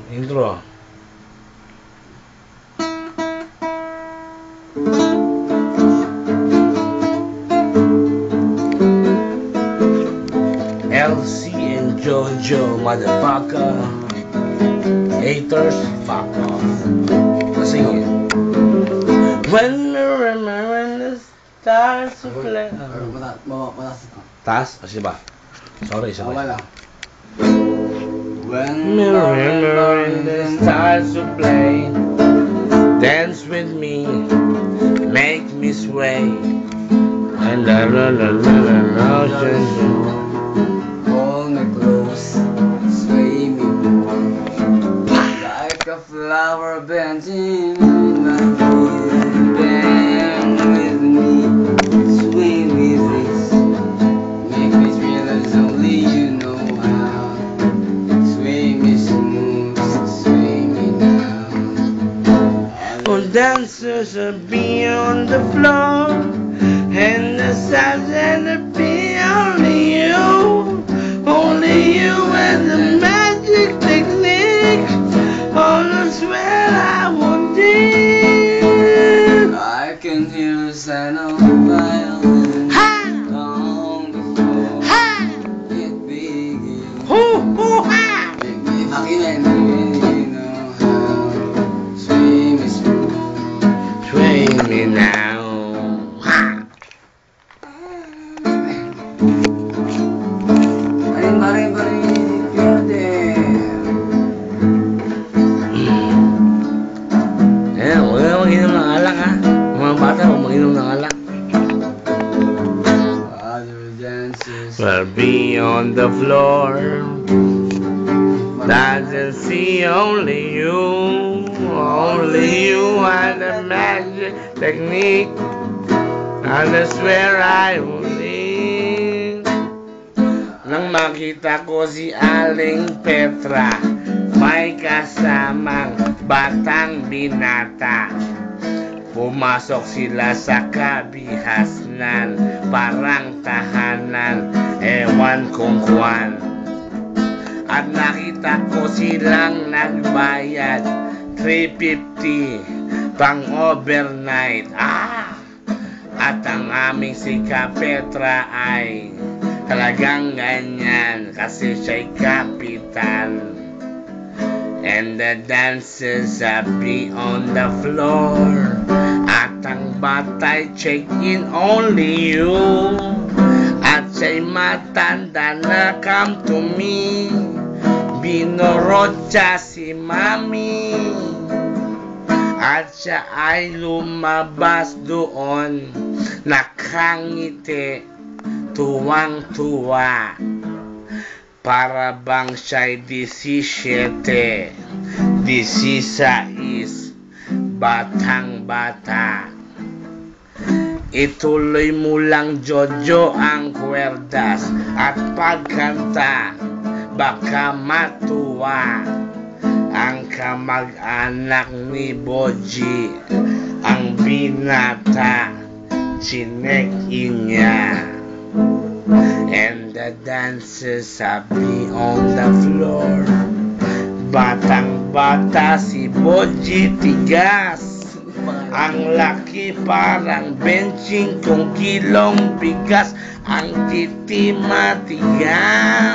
Intro. LC and JoJo, motherfucker. Haters, fuck off. Sing it. When the stars play. Taas? Kasi ba? Sorry, sorry. When the stars play, dance with me, make me sway, and hold me close, sway me more, like a flower bending in my feet. Bend with me, sway with this, make me realize only you know how. Sway me smooth, sway me now. all dancers are beyond the floor, and the stars and the be only you. Only you and the magic technique. Oh, I swear I won't need. I can hear the sound of a violin along the floor. It begins. Make me fucking angry, you know how. Sway me smooth. Sway me now. Huwag na mag-inom ng alak ha. Mga bata, huwag mag-inom ng alak. Other dancers Well, be on the floor. Doesn't see only you. Only you and the magic technique. And I swear I will leave. Nang makita ko si Aling Petra, may kasamang batang binata. Pumasok sila sa kabihasnan, parang tahanan, ewan kung kwan. At nakita ko silang nagbayad, 350 pang overnight. At ang aming si Petra ay talagang ganyan kasi siya'y kapitan. And the dancers are be on the floor. At ang batay check in only you. At siya'y matanda na come to me. Binorotsa si mami. At siya ay lumabas doon, nakangiti, tuwang-tuwa. Para bang siya'y 17, 16, batang-bata. Ituloy mo lang, Jojo, ang kwerdas at pagkanta, baka matuwa ang kamag-anak ni Boji. Ang binata, chinek-in niya. And the dancers are be on the floor. Batang-bata si Boji, tigas. Ang laki parang benching kung kilong bigas. Ang titi matigas.